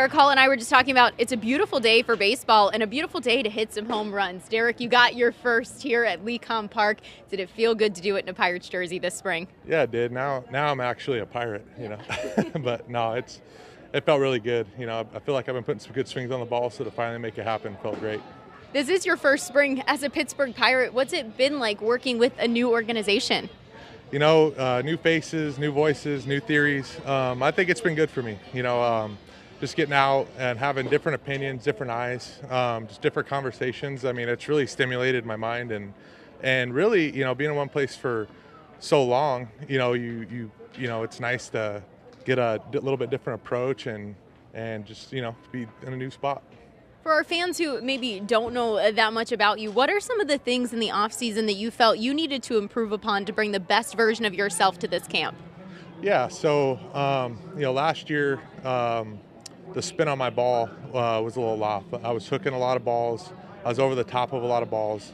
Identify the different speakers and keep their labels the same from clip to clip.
Speaker 1: Darick Hall and I were just talking about it's a beautiful day for baseball and a beautiful day to hit some home runs. Darick, you got your first here at Lecom Park. Did it feel good to do it in a Pirates jersey this spring?
Speaker 2: Yeah, it did. Now I'm actually a Pirate, but no, it felt really good. I feel like I've been putting some good swings on the ball, so to finally make it happen felt great.
Speaker 1: This is your first spring as a Pittsburgh Pirate. What's it been like working with a new organization?
Speaker 2: New faces, new voices, new theories. I think it's been good for me. Just getting out and having different opinions, different eyes, just different conversations. I mean, it's really stimulated my mind and really, being in one place for so long, it's nice to get a little bit different approach and just, be in a new spot.
Speaker 1: For our fans who maybe don't know that much about you, what are some of the things in the offseason that you felt you needed to improve upon to bring the best version of yourself to this camp?
Speaker 2: Yeah, so, last year, the spin on my ball was a little off. I was hooking a lot of balls. I was over the top of a lot of balls.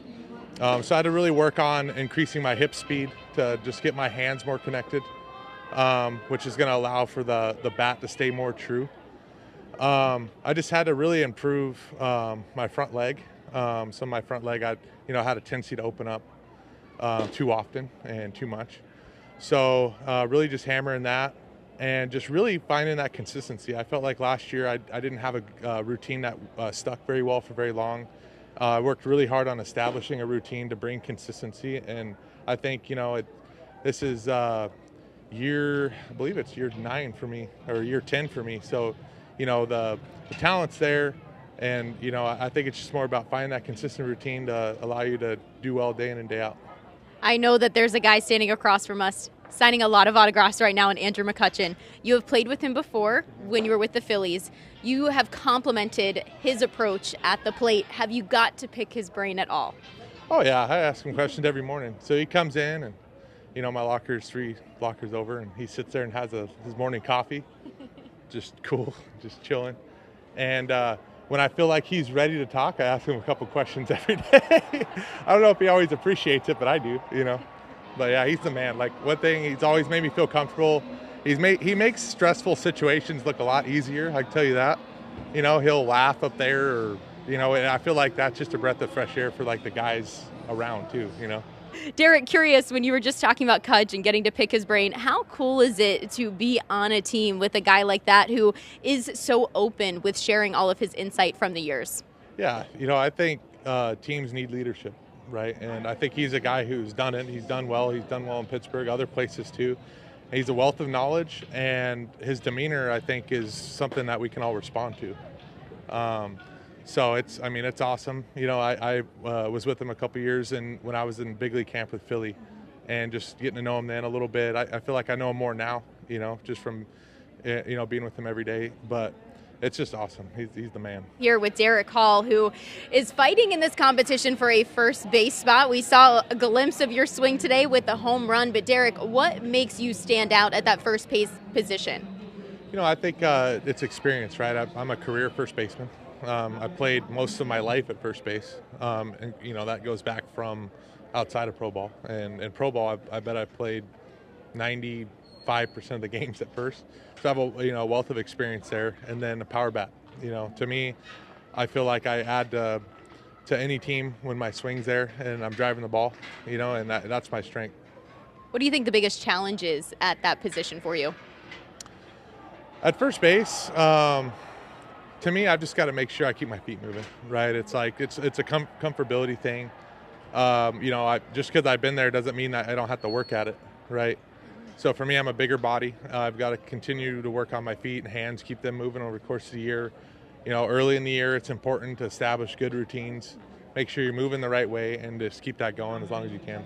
Speaker 2: So I had to really work on increasing my hip speed to just get my hands more connected, which is going to allow for the bat to stay more true. I just had to really improve my front leg. So my front leg, I had a tendency to open up too often and too much. So really just hammering that and just really finding that consistency. I felt like last year I didn't have a routine that stuck very well for very long. I worked really hard on establishing a routine to bring consistency, and I think this is I believe it's year 9 for me, or year 10 for me. So the talent's there, and I think it's just more about finding that consistent routine to allow you to do well day in and day out.
Speaker 1: I know that there's a guy standing across from us signing a lot of autographs right now, in Andrew McCutchen. You have played with him before when you were with the Phillies. You have complimented his approach at the plate. Have you got to pick his brain at all?
Speaker 2: Oh yeah, I ask him questions every morning. So he comes in and my locker's 3 lockers over, and he sits there and has his morning coffee. Just cool, just chilling. And when I feel like he's ready to talk, I ask him a couple questions every day. I don't know if he always appreciates it, but I do, But yeah, he's the man. Like, one thing, he's always made me feel comfortable. He makes stressful situations look a lot easier, I can tell you that. He'll laugh up there, or, and I feel like that's just a breath of fresh air for, like, the guys around, too,
Speaker 1: Darick, curious, when you were just talking about Cudge and getting to pick his brain, how cool is it to be on a team with a guy like that who is so open with sharing all of his insight from the years?
Speaker 2: Yeah, I think teams need leadership, right? And I think he's a guy who's done it. He's done well. He's done well in Pittsburgh, other places too. He's a wealth of knowledge, and his demeanor, I think, is something that we can all respond to. So it's awesome. I was with him a couple years when I was in big league camp with Philly, and just getting to know him then a little bit. I feel like I know him more now, just from, being with him every day. But it's just awesome. He's the man.
Speaker 1: Here with Darick Hall, who is fighting in this competition for a first base spot. We saw a glimpse of your swing today with the home run. But Darick, what makes you stand out at that first base position?
Speaker 2: I think it's experience, right? I'm a career first baseman. I played most of my life at first base, and that goes back from outside of pro ball. And in pro ball, I bet I played 95% of the games at first. So I have a wealth of experience there, and then a power bat. To me, I feel like I add to any team when my swing's there and I'm driving the ball. And that's my strength.
Speaker 1: What do you think the biggest challenge is at that position for you?
Speaker 2: At first base. To me, I've just got to make sure I keep my feet moving, right? It's like it's a comfortability thing. Just because I've been there doesn't mean that I don't have to work at it, right? So for me, I'm a bigger body. I've got to continue to work on my feet and hands, keep them moving over the course of the year. Early in the year, it's important to establish good routines, make sure you're moving the right way, and just keep that going as long as you can.